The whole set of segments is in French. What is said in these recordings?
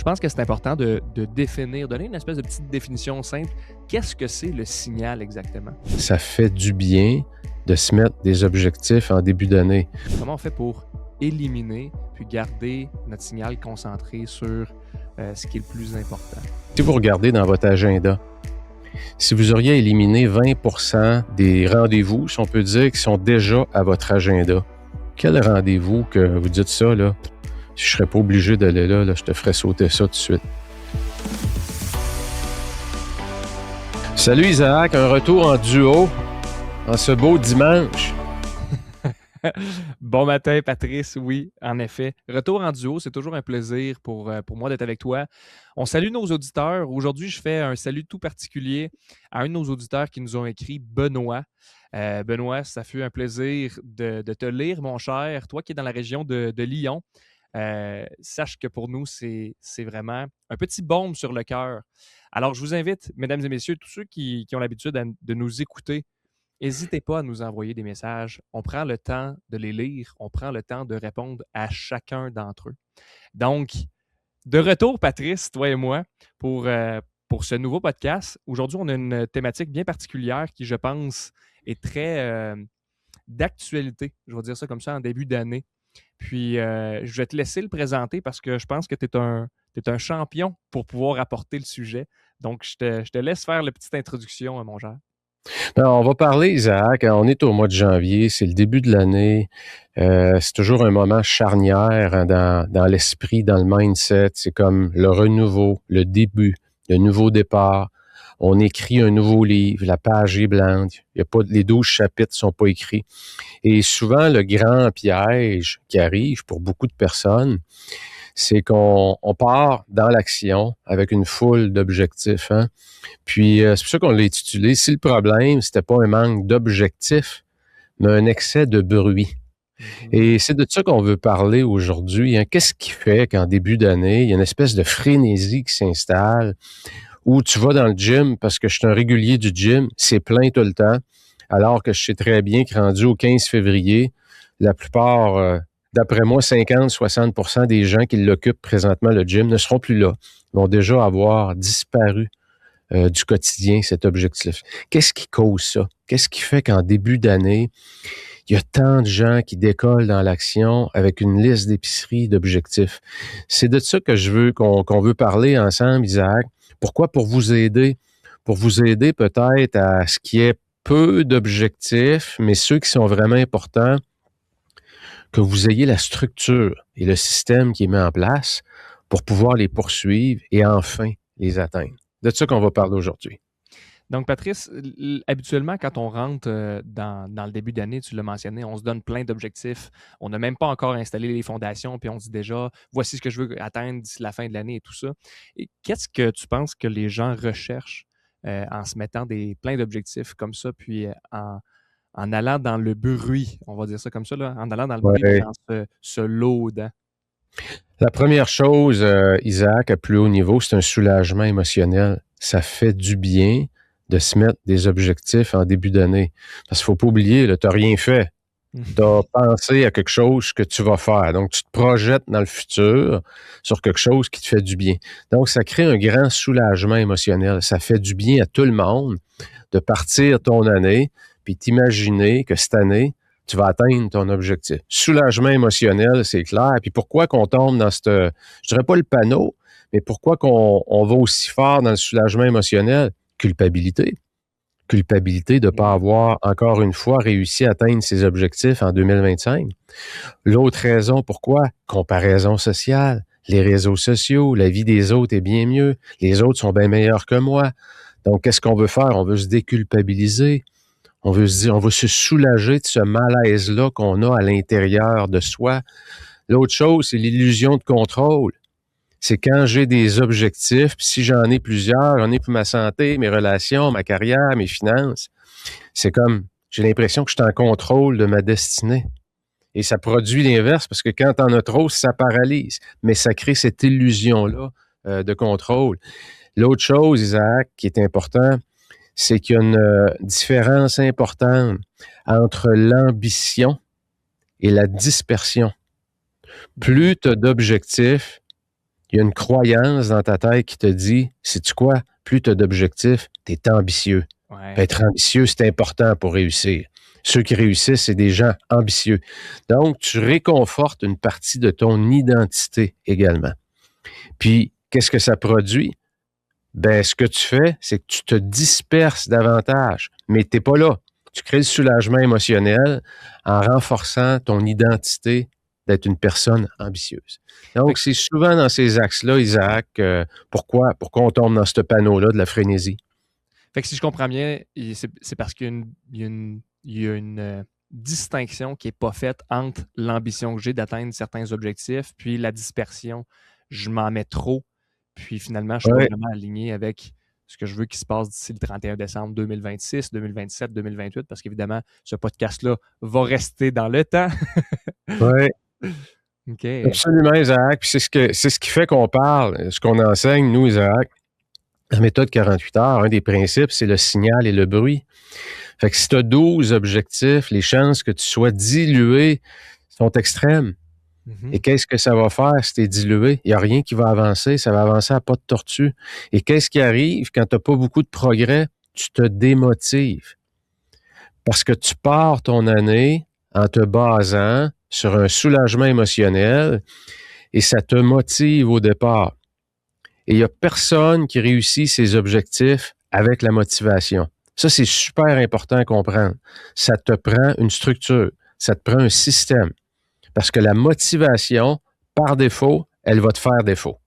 pense que c'est important de définir, donner une espèce de petite définition simple. Qu'est-ce que c'est le signal exactement? Ça fait du bien de se mettre des objectifs en début d'année. Comment on fait pour éliminer puis garder notre signal concentré sur ce qui est le plus important? Si vous regardez dans votre agenda, si vous auriez éliminé 20% des rendez-vous, si on peut dire, qui sont déjà à votre agenda, quel rendez-vous que vous dites ça, là, si je ne serais pas obligé d'aller là, je te ferais sauter ça tout de suite. Salut Isaac, un retour en duo en ce beau dimanche. Bon matin, Patrice. Oui, en effet. Retour en duo, c'est toujours un plaisir pour moi d'être avec toi. On salue nos auditeurs. Aujourd'hui, je fais un salut tout particulier à un de nos auditeurs qui nous ont écrit, Benoît. Benoît, ça fut un plaisir de te lire, mon cher. Toi qui es dans la région de Lyon, sache que pour nous, c'est vraiment un petit baume sur le cœur. Alors, je vous invite, mesdames et messieurs, tous ceux qui ont l'habitude de nous écouter, n'hésitez pas à nous envoyer des messages. On prend le temps de les lire. On prend le temps de répondre à chacun d'entre eux. Donc, de retour, Patrice, toi et moi, pour ce nouveau podcast. Aujourd'hui, on a une thématique bien particulière qui, je pense, est très d'actualité. Je vais dire ça comme ça en début d'année. Puis, je vais te laisser le présenter parce que je pense que tu es un champion pour pouvoir apporter le sujet. Donc, je te laisse faire la petite introduction, mon cher. Alors, on va parler, Isaac, on est au mois de janvier, c'est le début de l'année, c'est toujours un moment charnière hein, dans l'esprit, dans le mindset, c'est comme le renouveau, le début, le nouveau départ. On écrit un nouveau livre, la page est blanche, il y a pas, les 12 chapitres ne sont pas écrits. Et souvent, le grand piège qui arrive pour beaucoup de personnes, c'est qu'on part dans l'action avec une foule d'objectifs. Hein? Puis, c'est pour ça qu'on l'a intitulé « Si le problème, c'était pas un manque d'objectifs, mais un excès de bruit ». Et c'est de ça qu'on veut parler aujourd'hui. Hein? Qu'est-ce qui fait qu'en début d'année, il y a une espèce de frénésie qui s'installe où tu vas dans le gym parce que je suis un régulier du gym, c'est plein tout le temps, alors que je sais très bien que rendu au 15 février, la plupart, d'après moi, 50-60% des gens qui l'occupent présentement, le gym, ne seront plus là. Ils vont déjà avoir disparu du quotidien, cet objectif. Qu'est-ce qui cause ça? Qu'est-ce qui fait qu'en début d'année, il y a tant de gens qui décollent dans l'action avec une liste d'épicerie d'objectifs? C'est de ça que je veux qu'on veut parler ensemble, Isaac. Pourquoi? Pour vous aider. Pour vous aider peut-être à ce qui est peu d'objectifs, mais ceux qui sont vraiment importants, que vous ayez la structure et le système qui est mis en place pour pouvoir les poursuivre et enfin les atteindre. C'est de ça qu'on va parler aujourd'hui. Donc, Patrice, habituellement, quand on rentre dans le début d'année, tu l'as mentionné, on se donne plein d'objectifs. On n'a même pas encore installé les fondations, puis on dit déjà, voici ce que je veux atteindre d'ici la fin de l'année et tout ça. Et qu'est-ce que tu penses que les gens recherchent en se mettant plein d'objectifs comme ça, puis en allant dans le bruit, on va dire ça comme ça, là, en allant dans le bruit, puis dans ce load? La première chose, Isaac, à plus haut niveau, c'est un soulagement émotionnel. Ça fait du bien de se mettre des objectifs en début d'année. Parce qu'il ne faut pas oublier, tu n'as rien fait. Tu as pensé à quelque chose que tu vas faire. Donc, tu te projettes dans le futur sur quelque chose qui te fait du bien. Donc, ça crée un grand soulagement émotionnel. Ça fait du bien à tout le monde de partir ton année puis t'imaginer que cette année, tu vas atteindre ton objectif. Soulagement émotionnel, c'est clair. Puis pourquoi qu'on tombe dans je dirais pas le panneau, mais pourquoi qu'on va aussi fort dans le soulagement émotionnel? Culpabilité. Culpabilité de ne pas avoir, encore une fois, réussi à atteindre ses objectifs en 2025. L'autre raison, pourquoi? Comparaison sociale. Les réseaux sociaux, la vie des autres est bien mieux. Les autres sont bien meilleurs que moi. Donc, qu'est-ce qu'on veut faire? On veut se déculpabiliser. On veut se dire, on veut se soulager de ce malaise-là qu'on a à l'intérieur de soi. L'autre chose, c'est l'illusion de contrôle. C'est quand j'ai des objectifs, puis si j'en ai plusieurs, j'en ai pour ma santé, mes relations, ma carrière, mes finances, c'est comme, j'ai l'impression que je suis en contrôle de ma destinée. Et ça produit l'inverse, parce que quand t'en as trop, ça paralyse. Mais ça crée cette illusion-là de contrôle. L'autre chose, Isaac, qui est important, c'est qu'il y a une différence importante entre l'ambition et la dispersion. Plus tu as d'objectifs, il y a une croyance dans ta tête qui te dit, sais-tu quoi, plus tu as d'objectifs, tu es ambitieux. Ouais. Être ambitieux, c'est important pour réussir. Ceux qui réussissent, c'est des gens ambitieux. Donc, tu réconfortes une partie de ton identité également. Puis, qu'est-ce que ça produit? Ben, ce que tu fais, c'est que tu te disperses davantage, mais tu n'es pas là. Tu crées le soulagement émotionnel en renforçant ton identité d'être une personne ambitieuse. Donc, c'est souvent dans ces axes-là, Isaac, pourquoi on tombe dans ce panneau-là de la frénésie. Fait que si je comprends bien, c'est parce qu'il y a une distinction qui n'est pas faite entre l'ambition que j'ai d'atteindre certains objectifs, puis la dispersion. Je m'en mets trop, puis finalement, je ne suis pas vraiment aligné avec ce que je veux qu'il se passe d'ici le 31 décembre 2026, 2027, 2028, parce qu'évidemment, ce podcast-là va rester dans le temps. Oui. Okay. Absolument, Isaac. Puis c'est ce qui fait qu'on parle, ce qu'on enseigne, nous, Isaac. La méthode 48 heures, un des principes, c'est le signal et le bruit. Fait que si tu as 12 objectifs, les chances que tu sois dilué sont extrêmes. Mm-hmm. Et qu'est-ce que ça va faire si tu es dilué? Il n'y a rien qui va avancer, ça va avancer à pas de tortue. Et qu'est-ce qui arrive quand tu n'as pas beaucoup de progrès? Tu te démotives. Parce que tu pars ton année en te basant sur un soulagement émotionnel et ça te motive au départ. Et il n'y a personne qui réussit ses objectifs avec la motivation. Ça, c'est super important à comprendre. Ça te prend une structure, ça te prend un système. Parce que la motivation, par défaut, elle va te faire défaut.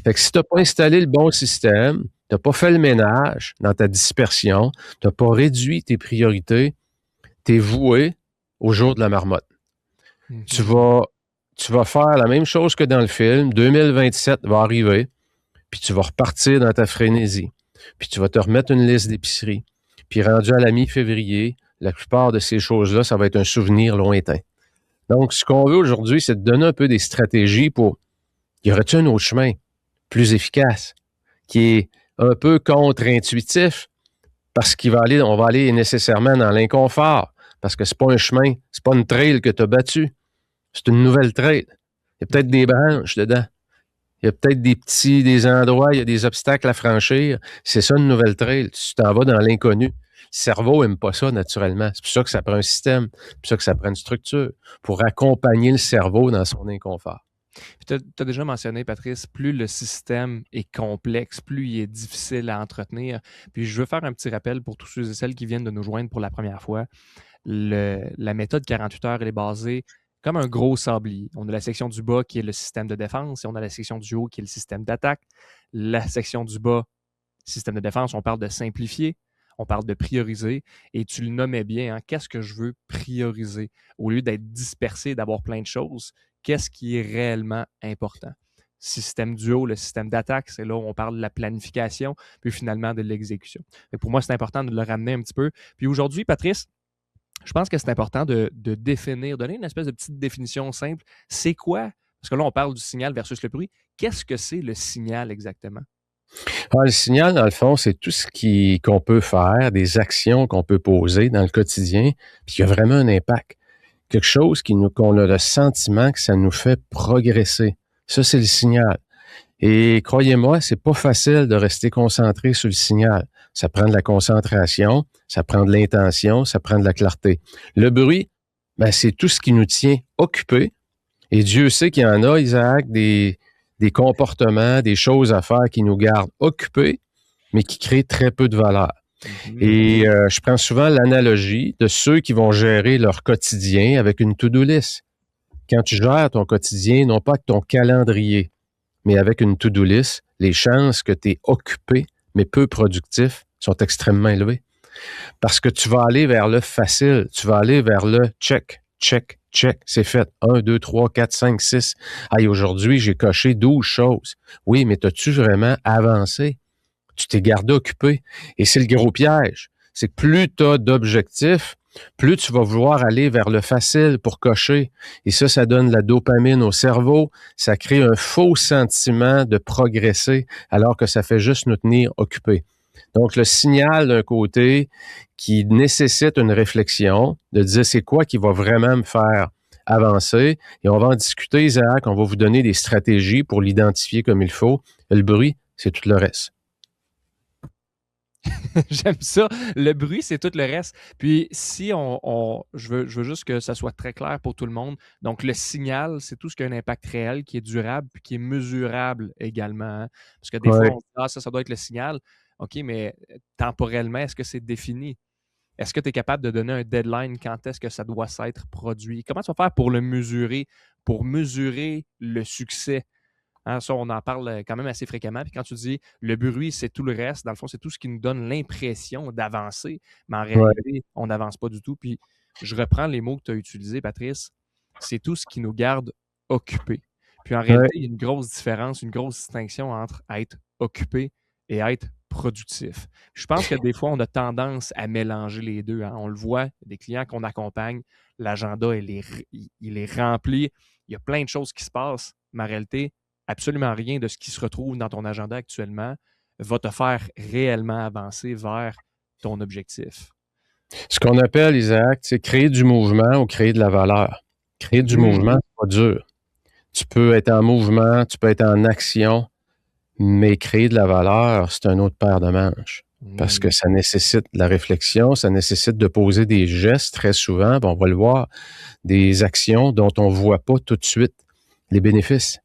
Fait que si tu n'as pas installé le bon système, tu n'as pas fait le ménage dans ta dispersion, tu n'as pas réduit tes priorités, tu es voué au jour de la marmotte. Mm-hmm. Tu vas faire la même chose que dans le film. 2027 va arriver, puis tu vas repartir dans ta frénésie. Puis tu vas te remettre une liste d'épicerie. Puis rendu à la mi-février, la plupart de ces choses-là, ça va être un souvenir lointain. Donc, ce qu'on veut aujourd'hui, c'est de donner un peu des stratégies pour... Y aurait-il un autre chemin plus efficace, qui est un peu contre-intuitif, parce qu'on va aller nécessairement dans l'inconfort, parce que c'est pas un chemin, c'est pas une trail que tu as battue, c'est une nouvelle trail. Il y a peut-être des branches dedans. Il y a peut-être des endroits, il y a des obstacles à franchir. C'est ça une nouvelle trail. Tu t'en vas dans l'inconnu. Le cerveau n'aime pas ça naturellement. C'est pour ça que ça prend un système, c'est pour ça que ça prend une structure, pour accompagner le cerveau dans son inconfort. Tu as déjà mentionné, Patrice, plus le système est complexe, plus il est difficile à entretenir. Puis je veux faire un petit rappel pour tous ceux et celles qui viennent de nous joindre pour la première fois. La méthode 48 heures, elle est basée comme un gros sablier. On a la section du bas qui est le système de défense et on a la section du haut qui est le système d'attaque. La section du bas, système de défense, on parle de simplifier, on parle de prioriser et tu le nommais bien, hein, qu'est-ce que je veux prioriser? Au lieu d'être dispersé, d'avoir plein de choses, qu'est-ce qui est réellement important? Système du haut, le système d'attaque, c'est là où on parle de la planification, puis finalement de l'exécution. Et pour moi, c'est important de le ramener un petit peu. Puis aujourd'hui, Patrice, je pense que c'est important de définir, donner une espèce de petite définition simple. C'est quoi? Parce que là, on parle du signal versus le bruit. Qu'est-ce que c'est le signal exactement? Le signal, dans le fond, c'est tout ce qu'on peut faire, des actions qu'on peut poser dans le quotidien, puis qui a vraiment un impact. Quelque chose qu'on a le sentiment que ça nous fait progresser. Ça, c'est le signal. Et croyez-moi, c'est pas facile de rester concentré sur le signal. Ça prend de la concentration, ça prend de l'intention, ça prend de la clarté. Le bruit, c'est tout ce qui nous tient occupés. Et Dieu sait qu'il y en a, Isaac, des comportements, des choses à faire qui nous gardent occupés, mais qui créent très peu de valeur. Et je prends souvent l'analogie de ceux qui vont gérer leur quotidien avec une to-do list. Quand tu gères ton quotidien, non pas avec ton calendrier, mais avec une to-do list, les chances que tu es occupé, mais peu productif, sont extrêmement élevées. Parce que tu vas aller vers le facile, tu vas aller vers le check, check, check, c'est fait. 1, 2, 3, 4, 5, 6. Hey, aujourd'hui, j'ai coché 12 choses. Oui, mais as-tu vraiment avancé? Tu t'es gardé occupé. Et c'est le gros piège. C'est que plus tu as d'objectifs, plus tu vas vouloir aller vers le facile pour cocher. Et ça donne la dopamine au cerveau. Ça crée un faux sentiment de progresser alors que ça fait juste nous tenir occupés. Donc, le signal d'un côté qui nécessite une réflexion, de dire c'est quoi qui va vraiment me faire avancer. Et on va en discuter, Isaac. On va vous donner des stratégies pour l'identifier comme il faut. Le bruit, c'est tout le reste. J'aime ça. Le bruit, c'est tout le reste. Puis si je veux juste que ça soit très clair pour tout le monde. Donc, le signal, c'est tout ce qui a un impact réel, qui est durable, puis qui est mesurable également. Hein. Parce que des fois, on se dit, ça doit être le signal. OK, mais temporellement, est-ce que c'est défini? Est-ce que tu es capable de donner un deadline quand est-ce que ça doit s'être produit? Comment tu vas faire pour le mesurer, pour mesurer le succès? Hein, ça, on en parle quand même assez fréquemment. Puis quand tu dis le bruit, c'est tout le reste, dans le fond, c'est tout ce qui nous donne l'impression d'avancer, mais en réalité, on n'avance pas du tout. Puis je reprends les mots que tu as utilisés, Patrice. C'est tout ce qui nous garde occupés. Puis en réalité, il y a une grosse différence, une grosse distinction entre être occupé et être productif. Je pense que des fois, on a tendance à mélanger les deux. Hein. On le voit, des clients qu'on accompagne, l'agenda, il est rempli. Il y a plein de choses qui se passent, mais en réalité, absolument rien de ce qui se retrouve dans ton agenda actuellement va te faire réellement avancer vers ton objectif. Ce qu'on appelle, Isaac, c'est créer du mouvement ou créer de la valeur. Créer du mouvement, c'est pas dur. Tu peux être en mouvement, tu peux être en action, mais créer de la valeur, c'est un autre paire de manches. Parce que ça nécessite de la réflexion, ça nécessite de poser des gestes très souvent, on va le voir, des actions dont on ne voit pas tout de suite les bénéfices.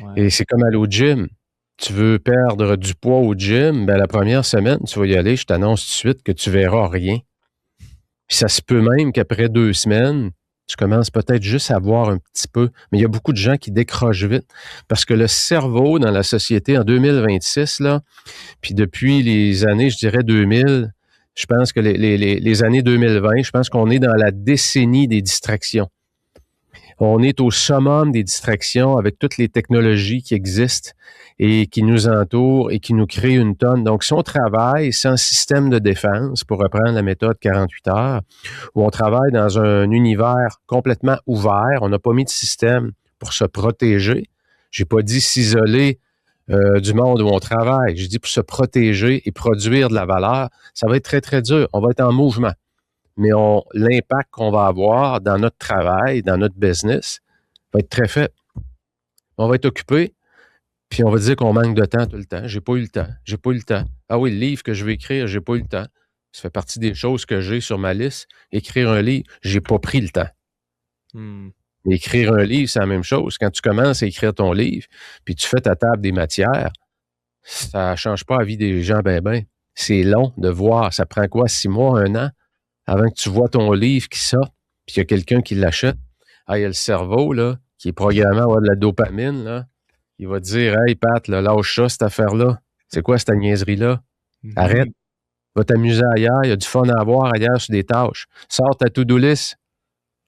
Ouais. Et c'est comme aller au gym. Tu veux perdre du poids au gym, la première semaine, tu vas y aller, je t'annonce tout de suite que tu verras rien. Puis ça se peut même qu'après 2 semaines, tu commences peut-être juste à voir un petit peu. Mais il y a beaucoup de gens qui décrochent vite parce que le cerveau dans la société en 2026, là, puis depuis les années, je dirais 2000, je pense que les années 2020, je pense qu'on est dans la décennie des distractions. On est au summum des distractions avec toutes les technologies qui existent et qui nous entourent et qui nous créent une tonne. Donc, si on travaille sans système de défense, pour reprendre la méthode 48 heures, où on travaille dans un univers complètement ouvert, on n'a pas mis de système pour se protéger. J'ai pas dit s'isoler du monde où on travaille. J'ai dit pour se protéger et produire de la valeur. Ça va être très, très dur. On va être en mouvement. Mais l'impact qu'on va avoir dans notre travail, dans notre business, va être très faible. On va être occupé, puis on va dire qu'on manque de temps tout le temps. J'ai pas eu le temps. Ah oui, le livre que je vais écrire, j'ai pas eu le temps. Ça fait partie des choses que j'ai sur ma liste. Écrire un livre, j'ai pas pris le temps. Mais écrire un livre, c'est la même chose. Quand tu commences à écrire ton livre, puis tu fais ta table des matières, ça change pas la vie des gens ben. C'est long de voir. Ça prend quoi, 6 mois, 1 an? Avant que tu vois ton livre qui sort, puis qu'il y a quelqu'un qui l'achète, il y a le cerveau, là, qui est programmé à avoir de la dopamine, là. Il va te dire, hey, Pat, là, lâche ça, cette affaire-là. C'est quoi cette niaiserie-là? Arrête. Va t'amuser ailleurs. Il y a du fun à avoir ailleurs sur des tâches. Sors ta to-do list.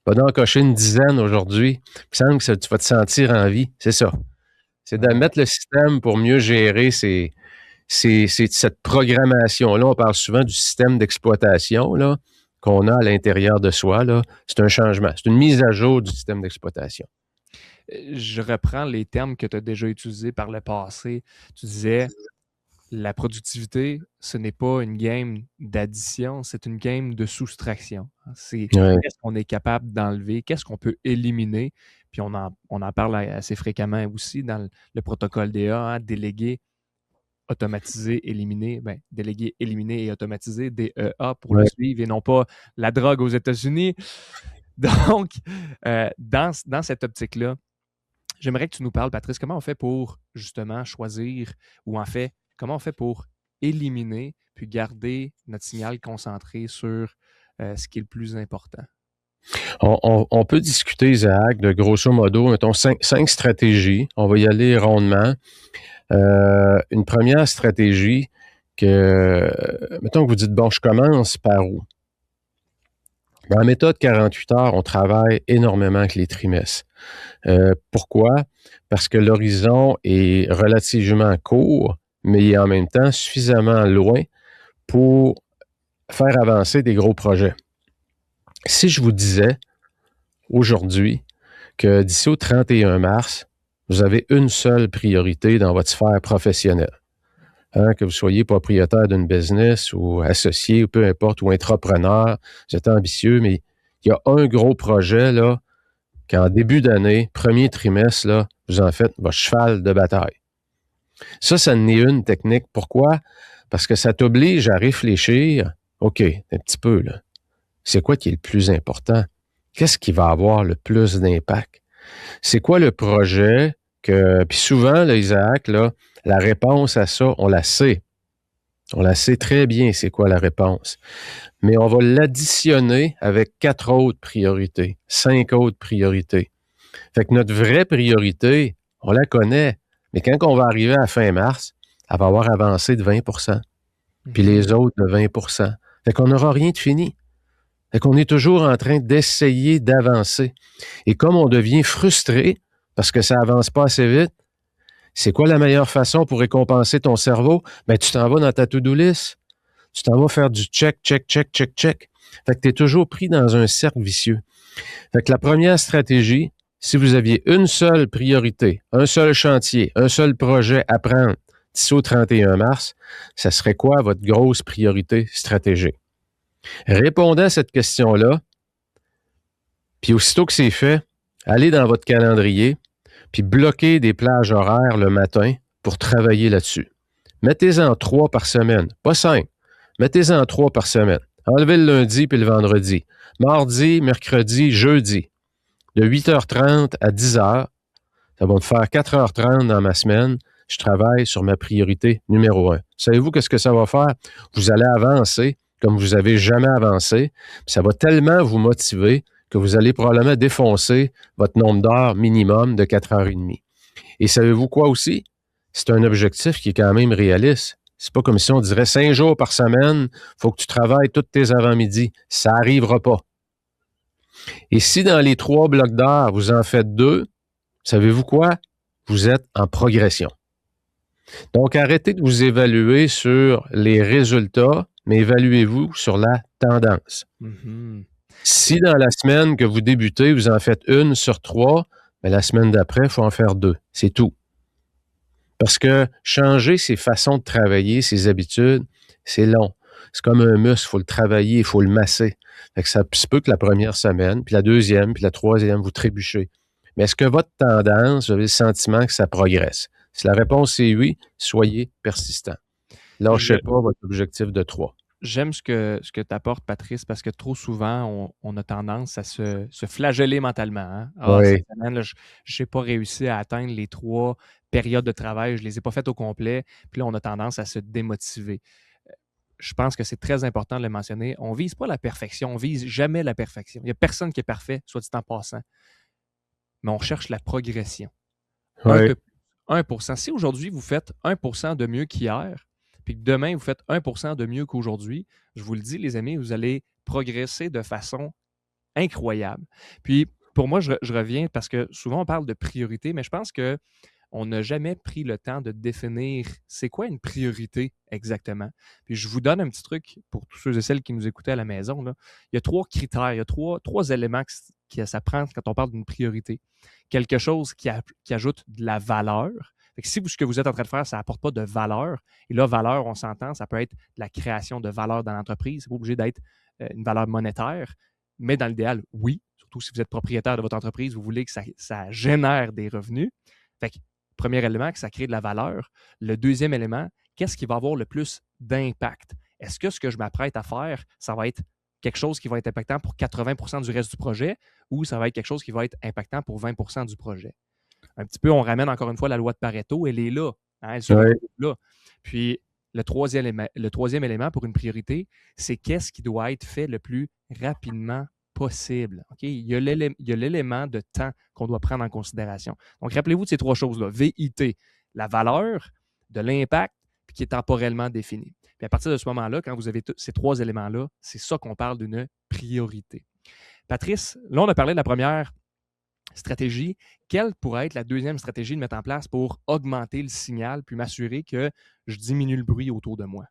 Va donc cocher une dizaine aujourd'hui. Il me semble que tu vas te sentir en vie. C'est ça. C'est de mettre le système pour mieux gérer cette programmation-là. On parle souvent du système d'exploitation, là, qu'on a à l'intérieur de soi, là. C'est un changement. C'est une mise à jour du système d'exploitation. Je reprends les termes que tu as déjà utilisés par le passé. Tu disais, la productivité, ce n'est pas une game d'addition, c'est une game de soustraction. C'est qu'est-ce qu'on est capable d'enlever, qu'est-ce qu'on peut éliminer. Puis on en parle assez fréquemment aussi dans le protocole DA, hein, déléguer, automatiser, éliminer, déléguer, éliminer et automatiser, DEA pour le suivre et non pas la drogue aux États-Unis. Donc, dans cette optique-là, j'aimerais que tu nous parles, Patrice, comment on fait pour justement choisir ou en fait, comment on fait pour éliminer puis garder notre signal concentré sur ce qui est le plus important? On peut discuter, Isaac, de grosso modo, mettons 5 stratégies. On va y aller rondement. Une première stratégie mettons que vous dites, bon, je commence par où? Dans la méthode 48 heures, on travaille énormément avec les trimestres. Pourquoi? Parce que l'horizon est relativement court, mais il est en même temps suffisamment loin pour faire avancer des gros projets. Si je vous disais aujourd'hui que d'ici au 31 mars, vous avez une seule priorité dans votre sphère professionnelle, que vous soyez propriétaire d'une business ou associé, ou peu importe, ou entrepreneur, vous êtes ambitieux, mais il y a un gros projet là qu'en début d'année, premier trimestre, là, vous en faites votre cheval de bataille. Ça en est une technique. Pourquoi? Parce que ça t'oblige à réfléchir. OK, un petit peu, là. C'est quoi qui est le plus important? Qu'est-ce qui va avoir le plus d'impact? C'est quoi le projet que... Puis souvent, là, Isaac, là, la réponse à ça, on la sait. On la sait très bien, c'est quoi la réponse. Mais on va l'additionner avec 4 autres priorités, 5 autres priorités. Fait que notre vraie priorité, on la connaît. Mais quand on va arriver à fin mars, elle va avoir avancé de 20 puis les autres de 20 Fait qu'on n'aura rien de fini. Fait qu'on est toujours en train d'essayer d'avancer. Et comme on devient frustré parce que ça avance pas assez vite, c'est quoi la meilleure façon pour récompenser ton cerveau? Ben, tu t'en vas dans ta to-do list. Tu t'en vas faire du check, check, check, check, check. Fait que tu es toujours pris dans un cercle vicieux. Fait que la première stratégie, si vous aviez une seule priorité, un seul chantier, un seul projet à prendre d'ici au 31 mars, ça serait quoi votre grosse priorité stratégique? Répondez à cette question-là, puis aussitôt que c'est fait, allez dans votre calendrier, puis bloquez des plages horaires le matin pour travailler là-dessus. Mettez-en 3 par semaine, pas 5. Mettez-en 3 par semaine. Enlevez le lundi puis le vendredi. Mardi, mercredi, jeudi. De 8h30 à 10h, ça va me faire 4h30 dans ma semaine. Je travaille sur ma priorité numéro 1. Savez-vous qu'est-ce que ça va faire? Vous allez avancer comme vous n'avez jamais avancé. Ça va tellement vous motiver que vous allez probablement défoncer votre nombre d'heures minimum de 4h30. Et savez-vous quoi aussi? C'est un objectif qui est quand même réaliste. C'est pas comme si on dirait 5 jours par semaine, il faut que tu travailles tous tes avant-midi. Ça n'arrivera pas. Et si dans les 3 blocs d'heures, vous en faites 2, savez-vous quoi? Vous êtes en progression. Donc, arrêtez de vous évaluer sur les résultats, mais évaluez-vous sur la tendance. Mm-hmm. Si dans la semaine que vous débutez, vous en faites 1 sur 3, bien, la semaine d'après, il faut en faire 2. C'est tout. Parce que changer ses façons de travailler, ses habitudes, c'est long. C'est comme un muscle, il faut le travailler, il faut le masser. Fait que ça se peut que la première semaine, puis la deuxième, puis la troisième, vous trébuchez. Mais est-ce que votre tendance, vous avez le sentiment que ça progresse? Si la réponse est oui, soyez persistant. Lâchez pas votre objectif de 3. J'aime ce que tu apportes, Patrice, parce que trop souvent, on a tendance à se flageller mentalement. Hein? Ah, Oui. cette semaine, je n'ai pas réussi à atteindre les 3 périodes de travail, je ne les ai pas faites au complet, puis là, on a tendance à se démotiver. Je pense que c'est très important de le mentionner. On ne vise pas la perfection, on ne vise jamais la perfection. Il n'y a personne qui est parfait, soit dit en passant, mais on cherche la progression. Oui. Un peu plus, 1%. Si aujourd'hui, vous faites 1% de mieux qu'hier, puis que demain, vous faites 1% de mieux qu'aujourd'hui, je vous le dis, les amis, vous allez progresser de façon incroyable. Puis, pour moi, je reviens parce que souvent, on parle de priorité, mais je pense qu'on n'a jamais pris le temps de définir c'est quoi une priorité exactement. Puis, je vous donne un petit truc pour tous ceux et celles qui nous écoutaient à la maison. Là. Il y a 3 critères, il y a trois éléments que ça prend quand on parle d'une priorité. Quelque chose qui ajoute de la valeur. Fait que si ce que vous êtes en train de faire, ça n'apporte pas de valeur, et là, valeur, on s'entend, ça peut être la création de valeur dans l'entreprise. C'est pas obligé d'être une valeur monétaire, mais dans l'idéal, oui. Surtout si vous êtes propriétaire de votre entreprise, vous voulez que ça génère des revenus. Fait que, premier élément, que ça crée de la valeur. Le deuxième élément, qu'est-ce qui va avoir le plus d'impact? Est-ce que ce que je m'apprête à faire, ça va être quelque chose qui va être impactant pour 80% du reste du projet, ou ça va être quelque chose qui va être impactant pour 20% du projet? Un petit peu, on ramène encore une fois la loi de Pareto, elle est là. Hein, elle se retrouve là. Puis, le troisième élément pour une priorité, c'est qu'est-ce qui doit être fait le plus rapidement possible. Okay? Il y a l'élément de temps qu'on doit prendre en considération. Donc, rappelez-vous de ces 3 choses-là. VIT, la valeur, de l'impact, puis qui est temporellement défini. Puis à partir de ce moment-là, quand vous avez ces 3 éléments-là, c'est ça qu'on parle d'une priorité. Patrice, là, on a parlé de la première stratégie. Quelle pourrait être la deuxième stratégie de mettre en place pour augmenter le signal puis m'assurer que je diminue le bruit autour de moi?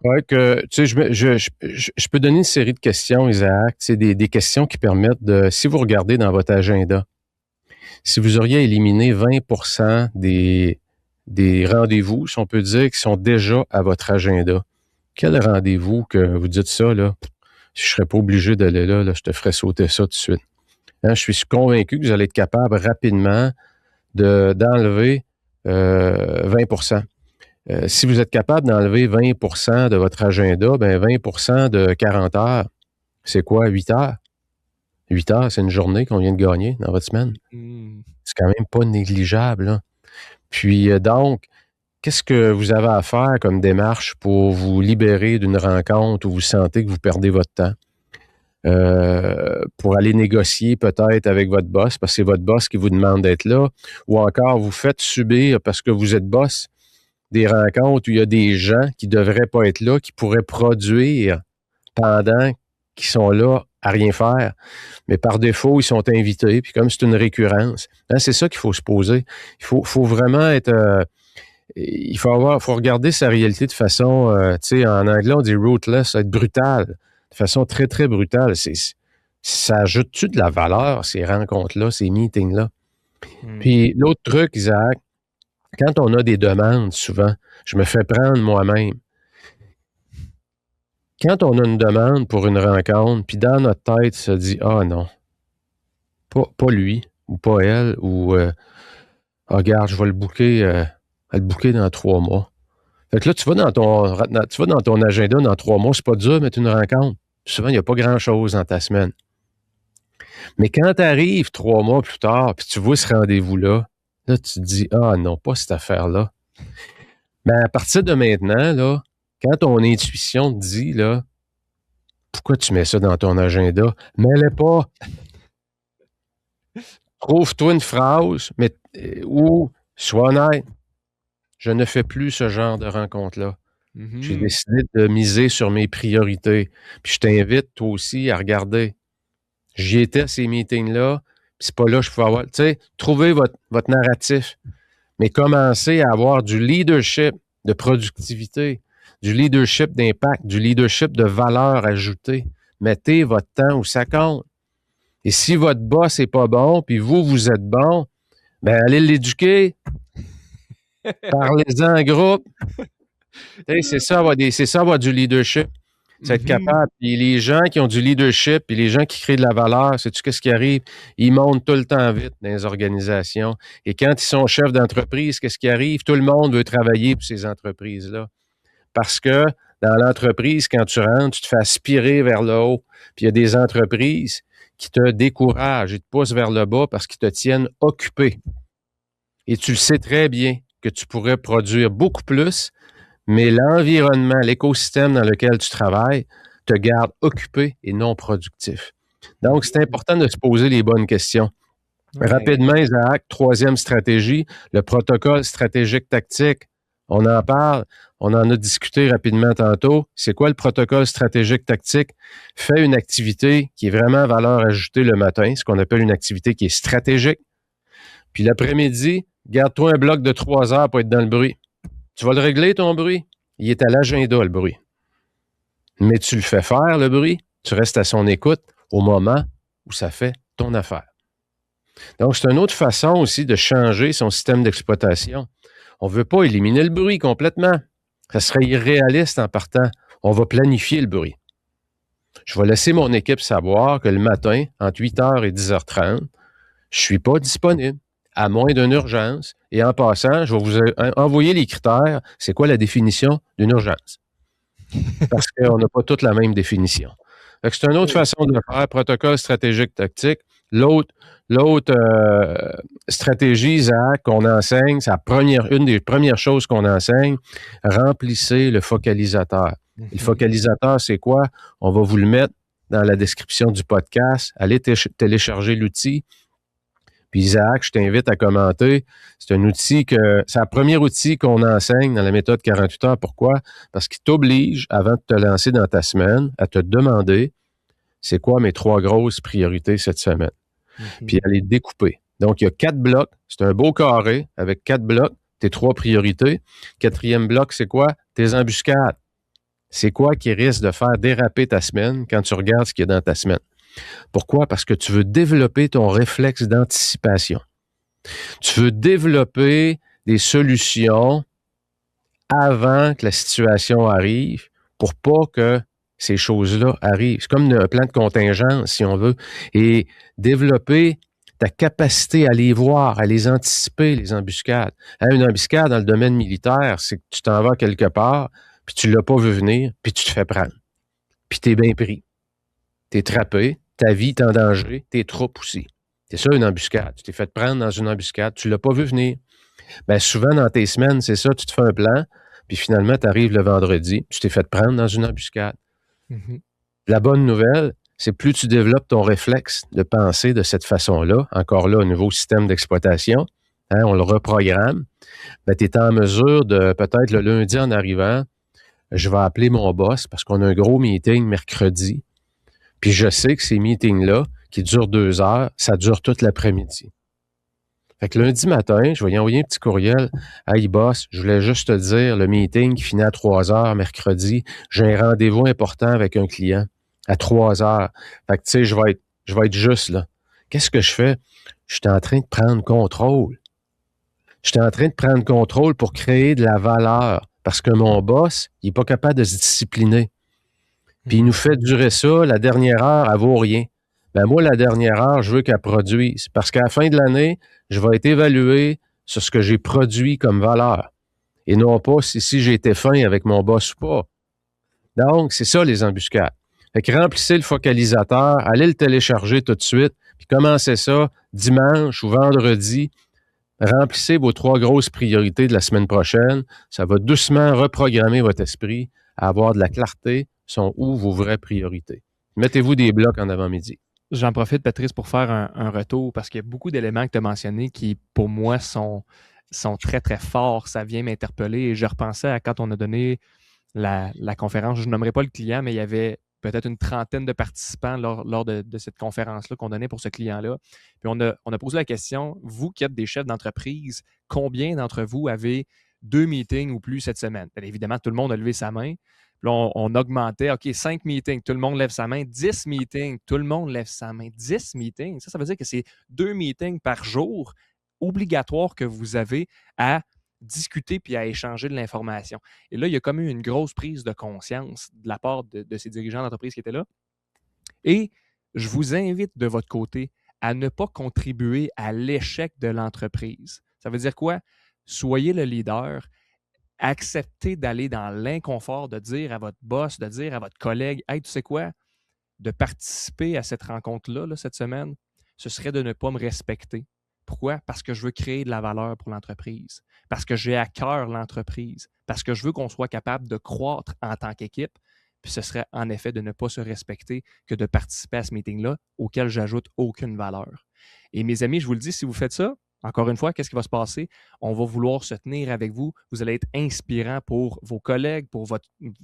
Oui, que tu sais, je peux donner une série de questions, Isaac. C'est des questions qui permettent de, si vous regardez dans votre agenda, si vous auriez éliminé 20% des rendez-vous, si on peut dire, qui sont déjà à votre agenda, quel rendez-vous que vous dites ça, là, si je ne serais pas obligé d'aller là, je te ferais sauter ça tout de suite. Hein, je suis convaincu que vous allez être capable rapidement d'enlever 20 %. Si vous êtes capable d'enlever 20 % de votre agenda, ben 20 % de 40 heures, c'est quoi? 8 heures? 8 heures, c'est une journée qu'on vient de gagner dans votre semaine. C'est quand même pas négligeable, là. Puis donc, qu'est-ce que vous avez à faire comme démarche pour vous libérer d'une rencontre où vous sentez que vous perdez votre temps? Pour aller négocier peut-être avec votre boss, parce que c'est votre boss qui vous demande d'être là, ou encore vous faites subir, parce que vous êtes boss, des rencontres où il y a des gens qui ne devraient pas être là, qui pourraient produire pendant qu'ils sont là à rien faire. Mais par défaut, ils sont invités, puis comme c'est une récurrence, hein, c'est ça qu'il faut se poser. Il faut vraiment être... il faut regarder sa réalité de façon, tu sais, en anglais, on dit ruthless, être brutal, de façon très, très brutale. Ça ajoute-tu de la valeur, ces rencontres-là, ces meetings-là? Puis l'autre truc, Isaac, quand on a des demandes, souvent, je me fais prendre moi-même. Quand on a une demande pour une rencontre, puis dans notre tête, se dit « Ah non, pas lui, ou pas elle, ou regarde, je vais le booker dans 3 mois. » Fait que là, tu vas dans ton agenda dans 3 mois, c'est pas dur de mettre une rencontre. Souvent, il n'y a pas grand-chose dans ta semaine. Mais quand tu arrives 3 mois plus tard, puis tu vois ce rendez-vous-là, là, tu te dis « Ah non, pas cette affaire-là. » Mais à partir de maintenant, là, quand ton intuition te dit, là, pourquoi tu mets ça dans ton agenda? Mets-le pas. Trouve-toi une phrase, ou sois honnête. Je ne fais plus ce genre de rencontre-là. J'ai décidé de miser sur mes priorités. Puis je t'invite, toi aussi, à regarder. J'y étais à ces meetings-là, puis c'est pas là que je pouvais avoir... Tu sais, trouvez votre narratif, mais commencez à avoir du leadership de productivité, du leadership d'impact, du leadership de valeur ajoutée. Mettez votre temps où ça compte. Et si votre boss n'est pas bon, puis vous êtes bon, ben allez l'éduquer. Parlez-en en groupe. C'est ça avoir du leadership. C'est être capable. Puis les gens qui ont du leadership, puis les gens qui créent de la valeur, sais-tu qu'est-ce qui arrive? Ils montent tout le temps vite dans les organisations. Et quand ils sont chefs d'entreprise, qu'est-ce qui arrive? Tout le monde veut travailler pour ces entreprises-là. Parce que dans l'entreprise, quand tu rentres, tu te fais aspirer vers le haut. Puis il y a des entreprises qui te découragent et te poussent vers le bas parce qu'ils te tiennent occupé. Et tu le sais très bien que tu pourrais produire beaucoup plus, mais l'environnement, l'écosystème dans lequel tu travailles te garde occupé et non productif. Donc, c'est important de se poser les bonnes questions. Ouais. Rapidement, Isaac, 3e stratégie, le protocole stratégique tactique. On en parle, on en a discuté rapidement tantôt. C'est quoi le protocole stratégique tactique? Fais une activité qui est vraiment à valeur ajoutée le matin, ce qu'on appelle une activité qui est stratégique. Puis l'après-midi, garde-toi un bloc de 3 heures pour être dans le bruit. Tu vas le régler, ton bruit. Il est à l'agenda, le bruit. Mais tu le fais faire, le bruit. Tu restes à son écoute au moment où ça fait ton affaire. Donc, c'est une autre façon aussi de changer son système d'exploitation. On ne veut pas éliminer le bruit complètement. Ça serait irréaliste en partant. On va planifier le bruit. Je vais laisser mon équipe savoir que le matin, entre 8h et 10h30, je ne suis pas disponible, à moins d'une urgence. Et en passant, je vais vous envoyer les critères. C'est quoi la définition d'une urgence? Parce qu'on n'a pas toutes la même définition. C'est une autre façon de le faire, protocole stratégique tactique. L'autre stratégie, Isaac, qu'on enseigne, c'est une des premières choses qu'on enseigne, remplissez le focalisateur. Le focalisateur, c'est quoi? On va vous le mettre dans la description du podcast. Allez télécharger l'outil. Puis Isaac, je t'invite à commenter. C'est le premier outil qu'on enseigne dans la méthode 48 heures. Pourquoi? Parce qu'il t'oblige, avant de te lancer dans ta semaine, à te demander c'est quoi mes 3 grosses priorités cette semaine. Puis à les découper. Donc, il y a 4 blocs. C'est un beau carré avec 4 blocs, tes 3 priorités. 4e bloc, c'est quoi? Tes embuscades. C'est quoi qui risque de faire déraper ta semaine quand tu regardes ce qu'il y a dans ta semaine? Pourquoi? Parce que tu veux développer ton réflexe d'anticipation. Tu veux développer des solutions avant que la situation arrive pour pas que ces choses-là arrivent. C'est comme un plan de contingence, si on veut. Et développer ta capacité à les voir, à les anticiper, les embuscades. Hein, une embuscade dans le domaine militaire, c'est que tu t'en vas quelque part, puis tu l'as pas vu venir, puis tu te fais prendre. Puis tu es bien pris. Tu es trappé, ta vie est en danger, tes troupes aussi. C'est ça, une embuscade. Tu t'es fait prendre dans une embuscade, tu l'as pas vu venir. Bien, souvent, dans tes semaines, c'est ça, tu te fais un plan, puis finalement, tu arrives le vendredi, tu t'es fait prendre dans une embuscade. Mhm. La bonne nouvelle, c'est plus tu développes ton réflexe de penser de cette façon-là, encore là, au nouveau système d'exploitation, hein, on le reprogramme, ben, tu es en mesure de, peut-être le lundi en arrivant, je vais appeler mon boss parce qu'on a un gros meeting mercredi, puis je sais que ces meetings-là, qui durent 2 heures, ça dure toute l'après-midi. Fait que lundi matin, je vais lui envoyer un petit courriel. Hey boss, je voulais juste te dire, le meeting qui finit à 3 heures mercredi, j'ai un rendez-vous important avec un client à 3 heures. Fait que tu sais, je vais être juste là. Qu'est-ce que je fais? Je suis en train de prendre contrôle. Je suis en train de prendre contrôle pour créer de la valeur. Parce que mon boss, il n'est pas capable de se discipliner. Puis il nous fait durer ça, la dernière heure, elle vaut rien. Ben moi, la dernière heure, je veux qu'elle produise. Parce qu'à la fin de l'année, je vais être évalué sur ce que j'ai produit comme valeur. Et non pas si j'ai été fin avec mon boss ou pas. Donc, c'est ça les embuscades. Fait que remplissez le focalisateur, allez le télécharger tout de suite, puis commencez ça dimanche ou vendredi. Remplissez vos 3 grosses priorités de la semaine prochaine. Ça va doucement reprogrammer votre esprit à avoir de la clarté sont où vos vraies priorités. Mettez-vous des blocs en avant-midi. J'en profite, Patrice, pour faire un retour parce qu'il y a beaucoup d'éléments que tu as mentionnés qui, pour moi, sont très, très forts. Ça vient m'interpeller et je repensais à quand on a donné la conférence. Je ne nommerai pas le client, mais il y avait peut-être une trentaine de participants lors de cette conférence-là qu'on donnait pour ce client-là. Puis on a posé la question, vous qui êtes des chefs d'entreprise, combien d'entre vous avez 2 meetings ou plus cette semaine? Bien évidemment, tout le monde a levé sa main. Puis là, on augmentait, OK, 5 meetings, tout le monde lève sa main. 10 meetings, tout le monde lève sa main. 10 meetings, ça veut dire que c'est 2 meetings par jour obligatoires que vous avez à discuter puis à échanger de l'information. Et là, il y a comme eu une grosse prise de conscience de la part de ces dirigeants d'entreprise qui étaient là. Et je vous invite de votre côté à ne pas contribuer à l'échec de l'entreprise. Ça veut dire quoi? Soyez le leader. Acceptez d'aller dans l'inconfort, de dire à votre boss, de dire à votre collègue, hey, tu sais quoi? De participer à cette rencontre-là, là, cette semaine, ce serait de ne pas me respecter. Pourquoi? Parce que je veux créer de la valeur pour l'entreprise, parce que j'ai à cœur l'entreprise, parce que je veux qu'on soit capable de croître en tant qu'équipe. Puis ce serait en effet de ne pas se respecter que de participer à ce meeting-là auquel j'ajoute aucune valeur. Et mes amis, je vous le dis, si vous faites ça, encore une fois, qu'est-ce qui va se passer? On va vouloir se tenir avec vous. Vous allez être inspirant pour vos collègues, pour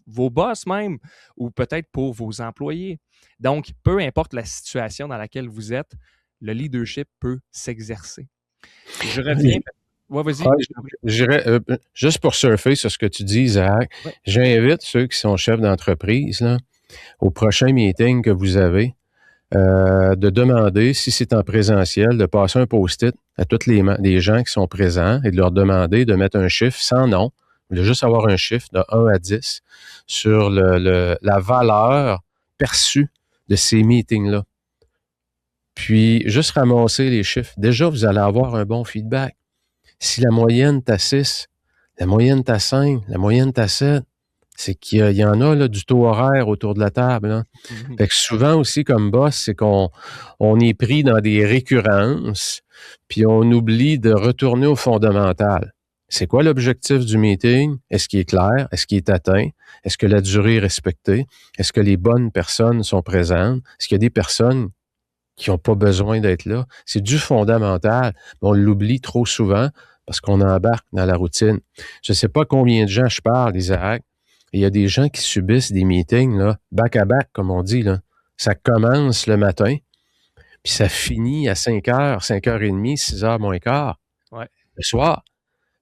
vos boss même, ou peut-être pour vos employés. Donc, peu importe la situation dans laquelle vous êtes, le leadership peut s'exercer. Je reviens. Ouais, vas-y. Juste pour surfer sur ce que tu dis, Isaac, Ouais. j'invite ceux qui sont chefs d'entreprise là, au prochain meeting que vous avez, de demander, si c'est en présentiel, de passer un post-it à tous les gens qui sont présents et de leur demander de mettre un chiffre sans nom, de juste avoir un chiffre de 1 à 10 sur la valeur perçue de ces meetings-là. Puis, juste ramasser les chiffres. Déjà, vous allez avoir un bon feedback. Si la moyenne est à 6, la moyenne est à 5, la moyenne est à 7, c'est qu'il y en a là, du taux horaire autour de la table. Hein. Mhm. Fait que souvent aussi, comme boss, c'est qu'on est pris dans des récurrences, puis on oublie de retourner au fondamental. C'est quoi l'objectif du meeting? Est-ce qu'il est clair? Est-ce qu'il est atteint? Est-ce que la durée est respectée? Est-ce que les bonnes personnes sont présentes? Est-ce qu'il y a des personnes qui n'ont pas besoin d'être là? C'est du fondamental. On l'oublie trop souvent parce qu'on embarque dans la routine. Je ne sais pas combien de gens je parle, Isaac. Il y a des gens qui subissent des meetings, là, back à back, comme on dit, là. Ça commence le matin, puis ça finit à 5 heures, 5h30, 6 heures moins quart, Ouais. le soir.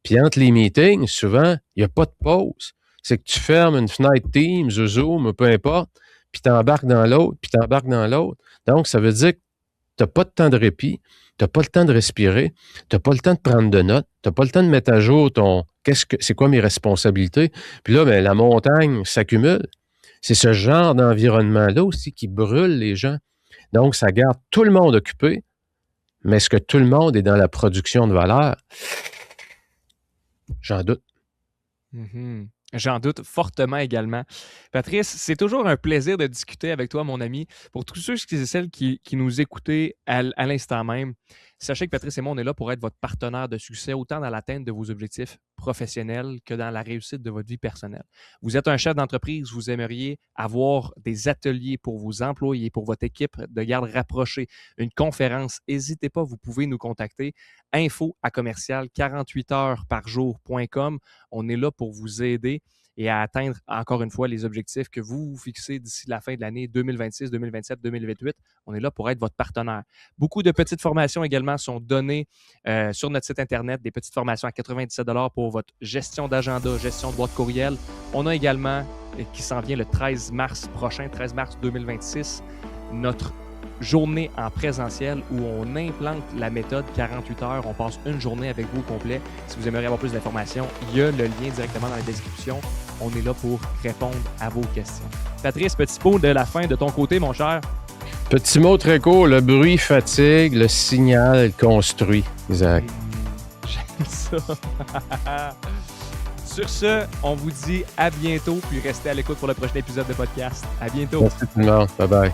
Puis entre les meetings, souvent, il n'y a pas de pause. C'est que tu fermes une fenêtre Teams ou Zoom, peu importe, puis tu embarques dans l'autre, puis tu embarques dans l'autre. Donc, ça veut dire que tu n'as pas de temps de répit, tu n'as pas le temps de respirer, tu n'as pas le temps de prendre de notes, tu n'as pas le temps de mettre à jour c'est quoi mes responsabilités. Puis là, ben, la montagne s'accumule. C'est ce genre d'environnement-là aussi qui brûle les gens. Donc, ça garde tout le monde occupé, mais est-ce que tout le monde est dans la production de valeur? J'en doute. Mhm. J'en doute fortement également. Patrice, c'est toujours un plaisir de discuter avec toi, mon ami. Pour tous ceux et celles qui nous écoutaient à l'instant même, sachez que Patrice et moi, on est là pour être votre partenaire de succès, autant dans l'atteinte de vos objectifs professionnels que dans la réussite de votre vie personnelle. Vous êtes un chef d'entreprise, vous aimeriez avoir des ateliers pour vos employés, pour votre équipe de garde rapprochée, une conférence, n'hésitez pas, vous pouvez nous contacter. info@48heuresparjour.com. On est là pour vous aider et à atteindre, encore une fois, les objectifs que vous vous fixez d'ici la fin de l'année 2026, 2027, 2028. On est là pour être votre partenaire. Beaucoup de petites formations également sont données sur notre site Internet, des petites formations à 97 $ pour votre gestion d'agenda, gestion de boîte courriel. On a également, qui s'en vient le 13 mars prochain, 13 mars 2026, notre journée en présentiel où on implante la méthode 48 heures. On passe une journée avec vous au complet. Si vous aimeriez avoir plus d'informations, il y a le lien directement dans la description. On est là pour répondre à vos questions. Patrice, petit mot de la fin de ton côté, mon cher. Petit mot très court, le bruit fatigue, le signal construit, Isaac. J'aime ça. Sur ce, on vous dit à bientôt, puis restez à l'écoute pour le prochain épisode de podcast. À bientôt. Merci tout le monde. Bye bye.